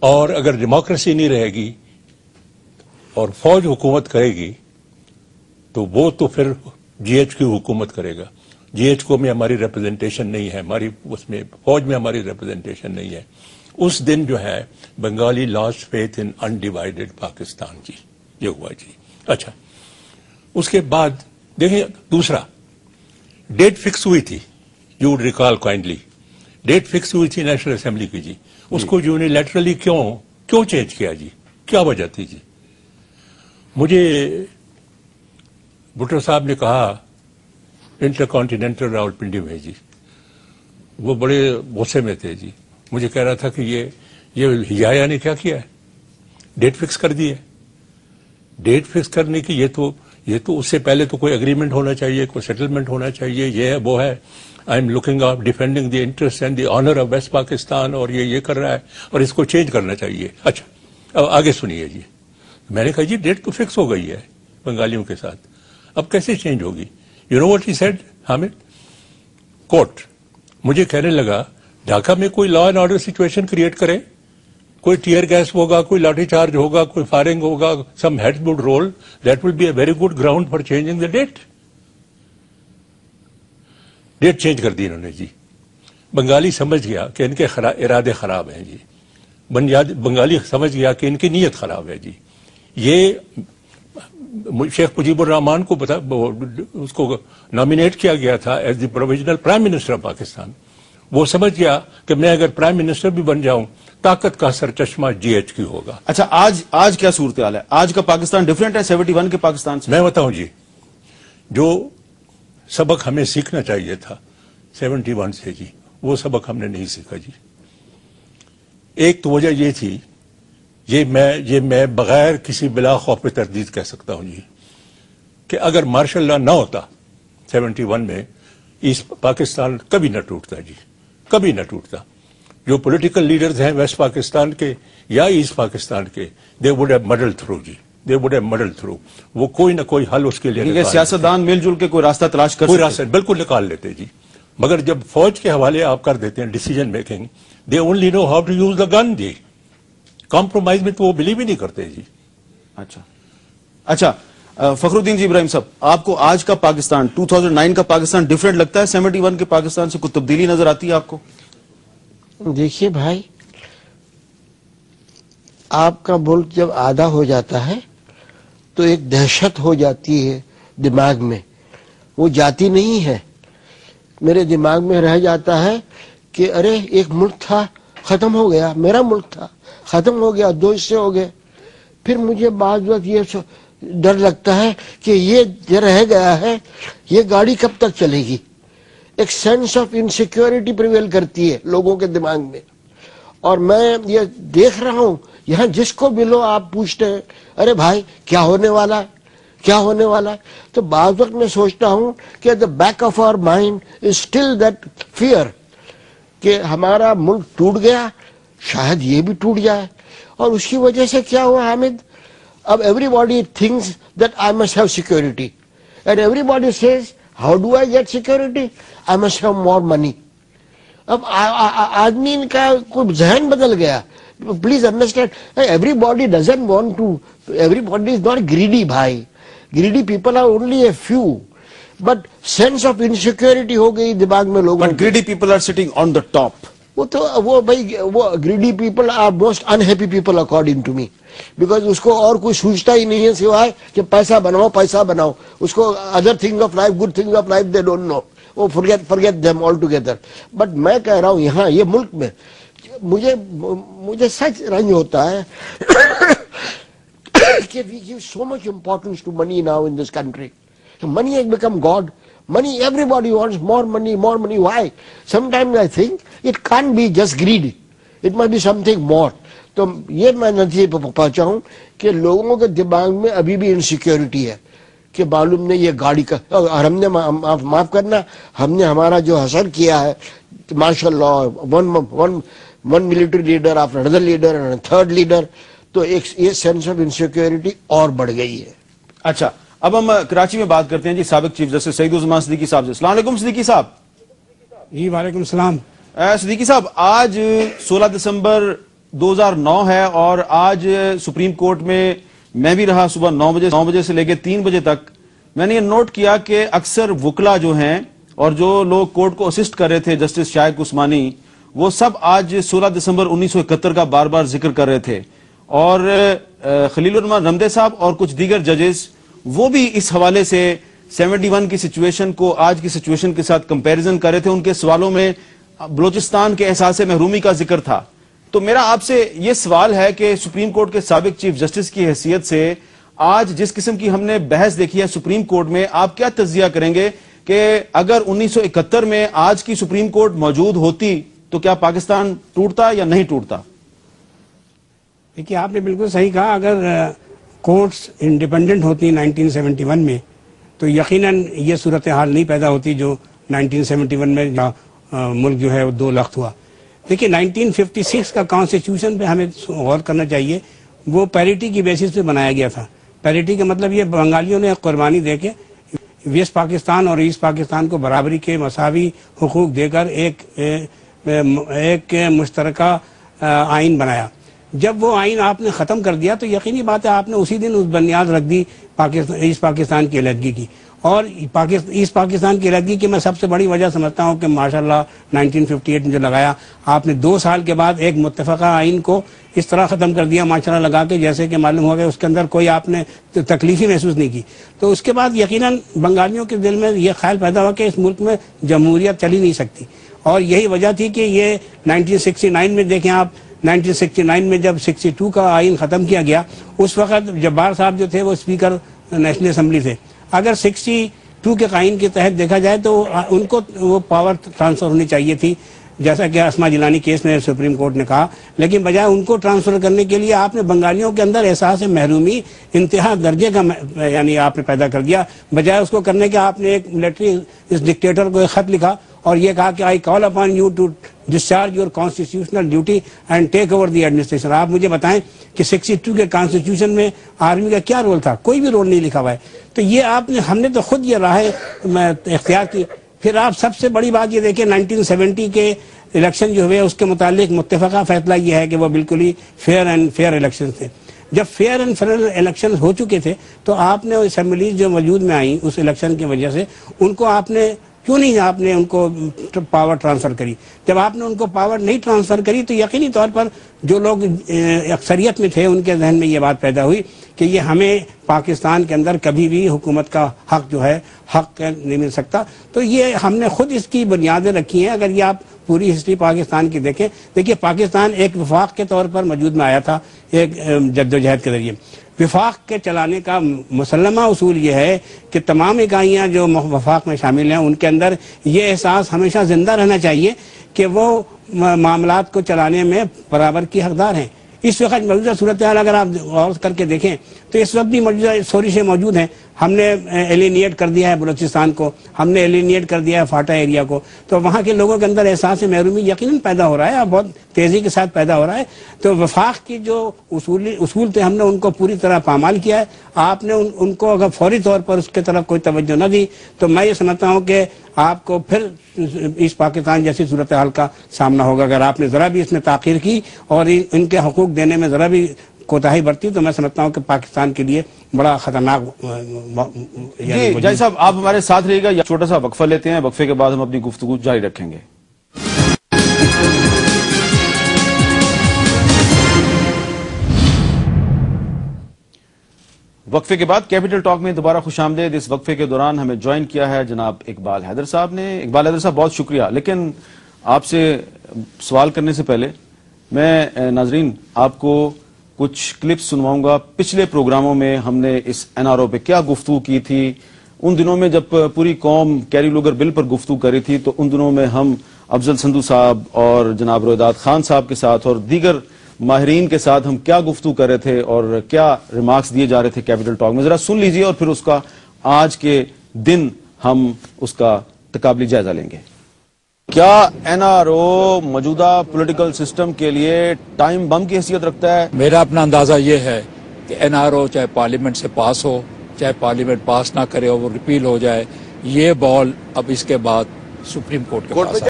اور اگر ڈیموکریسی نہیں رہے گی اور فوج حکومت کرے گی تو وہ تو پھر جی ایچ کی حکومت کرے گا. جی ایچ کو میں ہماری ریپرزنٹیشن نہیں ہے, ہماری اس میں فوج میں ہماری ریپرزنٹیشن نہیں ہے. اس دن جو ہے Bengali lost faith in undivided Pakistan جی, یہ ہوا جی. اچھا, اس کے بعد دیکھیں دوسرا ڈیٹ فکس ہوئی تھی, you would recall kindly, date fix ہوئی تھی نیشنل اسمبلی کی جی. اس کو یونیلیٹرلی کیوں چینج کیا جی, کیا وجہ تھی جی؟ مجھے بھٹو صاحب نے کہا انٹر کانٹیننٹل راولپنڈی میں جی, وہ بڑے غصے میں تھے جی. مجھے کہہ رہا تھا کہ یہ ہجایا نے کیا کیا ہے, ڈیٹ فکس کر دی ہے. ڈیٹ فکس کرنے کی یہ تو اس سے پہلے تو کوئی اگریمنٹ ہونا چاہیے, کوئی سیٹلمنٹ ہونا چاہیے, یہ ہے وہ ہے. I am looking of defending the interest and the honour of West Pakistan, اور یہ کر رہا ہے اور اس کو چینج کرنا چاہیے. اچھا اب آگے سنیے جی. میں نے کہا جی ڈیٹ تو فکس ہو گئی ہے بنگالیوں کے ساتھ, اب کیسے چینج ہوگی؟ You know what he said Hamid? Quote مجھے کہنے لگا ڈھاکہ میں کوئی law and order situation create کرے, کوئی ٹیئر گیس ہوگا, کوئی لاٹھی چارج ہوگا, کوئی فائرنگ ہوگا, some head would roll, that will be a very good ground for changing the date. Date change کر دی انہوں نے جی. بنگالی سمجھ گیا کہ ان کے ارادے خراب ہیں جی. بنگالی سمجھ گیا کہ ان کی نیت خراب ہے جی. یہ شیخ مجیب الرحمان کو اس کو نامینیٹ کیا گیا تھا as the provisional prime minister of Pakistan. وہ سمجھ گیا کہ میں اگر پرائم منسٹر بھی بن جاؤں طاقت کا سرچشمہ جی ایچ کی ہوگا. اچھا آج کیا صورتحال ہے؟ آج کا پاکستان ڈیفرنٹ ہے 71 کے پاکستان سے؟ میں بتاؤں جی, جو سبق ہمیں سیکھنا چاہیے تھا 71 سے جی, وہ سبق ہم نے نہیں سیکھا جی. ایک تو وجہ یہ تھی, یہ میں بغیر کسی بلا خوف تردید کہہ سکتا ہوں جی, کہ اگر مارشل لا نہ ہوتا 71 میں ایسٹ پاکستان کبھی نہ ٹوٹتا جی, کبھی نہ ٹوٹتا. جو پولیٹیکل لیڈرز ہیں ویسٹ پاکستان کے یا ایسٹ پاکستان کے, they would have muddled through جی, they would have muddled through. وہ کوئی نہ کوئی حل اس کے لیے سیاستدان مل جل کے کوئی راستہ تلاش کر, کوئی راستہ بالکل نکال لیتے جی. مگر جب فوج کے حوالے آپ کر دیتے ہیں decision making, they only know how to use the gun جی. کمپرومائز میں تو وہ بلیو ہی نہیں کرتے جی. اچھا فخر الدین جی ابراہیم صاحب, آپ کو آج کا پاکستان 2009 کا پاکستان ڈیفرنٹ لگتا ہے 71 کے پاکستان سے؟ کوئی تبدیلی نظر آتی ہے آپ کو؟ دیکھیے بھائی, آپ کا ملک جب آدھا ہو جاتا ہے تو ایک دہشت ہو جاتی ہے دماغ میں, وہ جاتی نہیں ہے. میرے دماغ میں رہ جاتا ہے کہ ارے ایک ملک تھا ختم ہو گیا, میرا ملک تھا ختم ہو گیا, 2 حصے ہو گئے. پھر مجھے بعض وقت یہ ڈر لگتا ہے کہ یہ جو رہ گیا ہے یہ گاڑی کب تک چلے گی. ایک سینس آف انسیکیورٹی پریویل کرتی ہے لوگوں کے دماغ میں. اور میں یہ دیکھ رہا ہوں یہاں جس کو ملو آپ پوچھتے ہیں ارے بھائی کیا ہونے والا ہے, کیا ہونے والا ہے. تو بعض وقت میں سوچتا ہوں کہ the back of our mind is still that fear کہ ہمارا ملک ٹوٹ گیا, شاید یہ بھی ٹوٹ جائے. اور اس کی وجہ سے کیا ہوا حامد, اب everybody thinks that I must have security and everybody says how do I get security? I must have more money. اب آدمی کا کوئی ذہن بدل گیا. Please understand, everybody doesn't want to, everybody is not greedy بھائی. greedy people are only a few, but sense of insecurity ہو گئی دماغ میں لوگوں. But greedy people are sitting on the top. وہ بھائی وہ greedy people are most unhappy people according to me, because اس کو اور کوئی سوچتا ہی نہیں ہے سوائے کہ پیسہ بناؤ پیسہ بناؤ. اس کو other things of life, good things of life they don't know. وہ forget them altogether. But میں کہہ رہا ہوں یہاں یہ ملک میں مجھے سچ رنج ہوتا ہے کہ we give so much importance to money now in this country. Money has become God. Money, everybody wants more money, more money. Why? Sometimes I think it can't be just greed. It must be something more. تو یہ میں نتیجے پہ پہنچا ہوں کہ لوگوں کے دماغ میں ابھی بھی انسیکیورٹی ہے کہ معلوم نہیں یہ گاڑی کا, اور ہم نے معاف کرنا, ہم نے ہمارا جو حسر کیا ہے ماشاء اللہ one military leader after another leader and third leader, تو ایک یہ سینس آف انسیکیورٹی اور بڑھ گئی ہے. اچھا اب ہم کراچی میں بات کرتے ہیں جی سابق چیف جسٹس سعید الزمان صدیقی صاحب سے. السلام علیکم صدیقی صاحب. جی وعلیکم السلام. صدیقی صاحب آج 16 دسمبر 2009 ہے اور آج سپریم کورٹ میں بھی رہا صبح 9 بجے سے لے کے 3 بجے تک. میں نے یہ نوٹ کیا کہ اکثر وکلا جو ہیں اور جو لوگ کورٹ کو اسسٹ کر رہے تھے، جسٹس شاہد عثمانی، وہ سب آج 16 دسمبر 1971 کا بار بار ذکر کر رہے تھے. اور خلیل الرحمان رمدے صاحب اور کچھ دیگر ججز وہ بھی اس حوالے سے 71 کی سچویشن کو آج کی سچویشن کے ساتھ کمپیریزن کر رہے تھے. ان کے سوالوں میں بلوچستان کے احساس محرومی کا ذکر تھا. تو میرا آپ سے یہ سوال ہے کہ سپریم کورٹ کے سابق چیف جسٹس کی حیثیت سے آج جس قسم کی ہم نے بحث دیکھی ہے سپریم کورٹ میں، آپ کیا تجزیہ کریں گے کہ اگر 1971 میں آج کی سپریم کورٹ موجود ہوتی تو کیا پاکستان ٹوٹتا یا نہیں ٹوٹتا؟ دیکھیے، آپ نے بالکل صحیح کہا. اگر کورٹس انڈیپینڈنٹ ہوتی 1971 میں تو یقیناً یہ صورتحال نہیں پیدا ہوتی جو 1971 میں ملک جو ہے وہ 2 لخت ہوا. دیکھیے، 1956 کا کانسٹیٹیوشن پہ ہمیں غور کرنا چاہیے. وہ پیریٹی کی بیسس پہ بنایا گیا تھا. پیریٹی کا مطلب یہ بنگالیوں نے قربانی دے کے ویسٹ پاکستان اور ایسٹ پاکستان کو برابری کے مساوی حقوق دے کر ایک مشترکہ آئین بنایا. جب وہ آئین آپ نے ختم کر دیا تو یقینی بات ہے آپ نے اسی دن اس بنیاد رکھ دی ایسٹ پاکستان کی علیحدگی کی. اور ایسٹ پاکستان کی علیحدگی کی میں سب سے بڑی وجہ سمجھتا ہوں کہ ماشاءاللہ 1958 میں جو لگایا، آپ نے 2 سال کے بعد ایک متفقہ آئین کو اس طرح ختم کر دیا ماشاءاللہ لگا کے، جیسے کہ معلوم ہو گیا اس کے اندر کوئی آپ نے تکلیف ہی محسوس نہیں کی. تو اس کے بعد یقیناً بنگالیوں کے دل میں یہ خیال پیدا ہوا کہ اس ملک میں جمہوریت چلی نہیں سکتی. اور یہی وجہ تھی کہ یہ 1969 میں دیکھیں آپ، 1969 میں جب 62 کا آئین ختم کیا گیا، اس وقت جبار صاحب جو تھے وہ اسپیکر نیشنل اسمبلی تھے. اگر 62 کے قائن کے تحت دیکھا جائے تو ان کو وہ پاور ٹرانسفر ہونی چاہیے تھی، جیسا کہ اسما جیلانی کیس میں سپریم کورٹ نے کہا. لیکن بجائے ان کو ٹرانسفر کرنے کے لیے آپ نے بنگالیوں کے اندر احساس محرومی انتہا درجے کا یعنی آپ نے پیدا کر دیا. بجائے اس کو کرنے کے آپ نے ایک ملٹری اس ڈکٹیٹر کو ایک خط لکھا اور یہ کہا کہ I call upon you to discharge your constitutional duty and take over the administration. آپ مجھے بتائیں کہ 62 کے کانسٹیٹیوشن میں آرمی کا کیا رول تھا؟ کوئی بھی رول نہیں لکھا ہوا ہے. تو یہ ہم نے تو خود یہ راہ اختیار کی. پھر آپ سب سے بڑی بات یہ دیکھیں، 1970 کے الیکشن جو ہوئے اس کے متعلق متفقہ فیصلہ یہ ہے کہ وہ بالکل ہی فیئر اینڈ فیئر الیکشن تھے. جب فیئر اینڈ فیئر الیکشن ہو چکے تھے تو آپ نے اسمبلیز جو وجود میں آئیں اس الیکشن کی وجہ سے ان کو آپ نے کیوں نہیں آپ نے ان کو پاور ٹرانسفر کری؟ جب آپ نے ان کو پاور نہیں ٹرانسفر کری تو یقینی طور پر جو لوگ اکثریت میں تھے ان کے ذہن میں یہ بات پیدا ہوئی کہ یہ ہمیں پاکستان کے اندر کبھی بھی حکومت کا حق جو ہے حق نہیں مل سکتا. تو یہ ہم نے خود اس کی بنیادیں رکھی ہیں. اگر یہ آپ پوری ہسٹری پاکستان کی دیکھیے پاکستان ایک وفاق کے طور پر وجود میں آیا تھا ایک جدوجہد کے ذریعے. وفاق کے چلانے کا مسلمہ اصول یہ ہے کہ تمام اکائیاں جو وفاق میں شامل ہیں ان کے اندر یہ احساس ہمیشہ زندہ رہنا چاہیے کہ وہ معاملات کو چلانے میں برابر کی حقدار ہیں. اس وقت موجودہ صورتحال اگر آپ غور کر کے دیکھیں تو اس وقت بھی موجودہ سورشیں موجود ہیں. ہم نے ایلینیٹ کر دیا ہے بلوچستان کو، ہم نے ایلینیٹ کر دیا ہے فاٹا ایریا کو. تو وہاں کے لوگوں کے اندر احساس محرومی یقیناً پیدا ہو رہا ہے اور بہت تیزی کے ساتھ پیدا ہو رہا ہے. تو وفاق کی جو اصول تھے ہم نے ان کو پوری طرح پامال کیا ہے. آپ نے ان کو اگر فوری طور پر اس کی طرف کوئی توجہ نہ دی تو میں یہ سمجھتا ہوں کہ آپ کو پھر اس پاکستان جیسی صورتحال کا سامنا ہوگا. اگر آپ نے ذرا بھی اس میں تاخیر کی اور ان کے حقوق دینے میں ذرا بھی کوتاہی برتی تو میں سمجھتا ہوں کہ پاکستان کے لیے بڑا خطرناک. جی جائی صاحب آپ ہمارے ساتھ رہیے گا. چھوٹا سا وقفہ لیتے ہیں، وقفے کے بعد ہم اپنی گفتگو جاری رکھیں گے. وقفے کے بعد کیپٹل ٹاک میں دوبارہ خوش آمدید. اس وقفے کے دوران ہمیں جوائن کیا ہے جناب اقبال حیدر صاحب نے. اقبال حیدر صاحب بہت شکریہ. لیکن آپ سے سوال کرنے سے پہلے میں ناظرین آپ کو کچھ کلپس سنواؤں گا. پچھلے پروگراموں میں ہم نے اس این آر او پہ کیا گفتگو کی تھی. ان دنوں میں جب پوری قوم کیری لوگر بل پر گفتگو کری تھی تو ان دنوں میں ہم افضل سندھو صاحب اور جناب رویداد خان صاحب کے ساتھ اور دیگر ماہرین کے ساتھ ہم کیا گفتگو کر رہے تھے اور کیا ریمارکس دیے جا رہے تھے کیپٹل ٹاک میں. ذرا سن لیجئے اور پھر اس کا آج کے دن ہم اس کا تقابلی جائزہ لیں گے. کیا این آر او موجودہ پولیٹیکل سسٹم کے لیے ٹائم بم کی حیثیت رکھتا ہے؟ میرا اپنا اندازہ یہ ہے کہ این آر او چاہے پارلیمنٹ سے پاس ہو چاہے پارلیمنٹ پاس نہ کرے وہ ریپیل ہو جائے، یہ بال اب اس کے بعد سپریم کورٹ کے پاس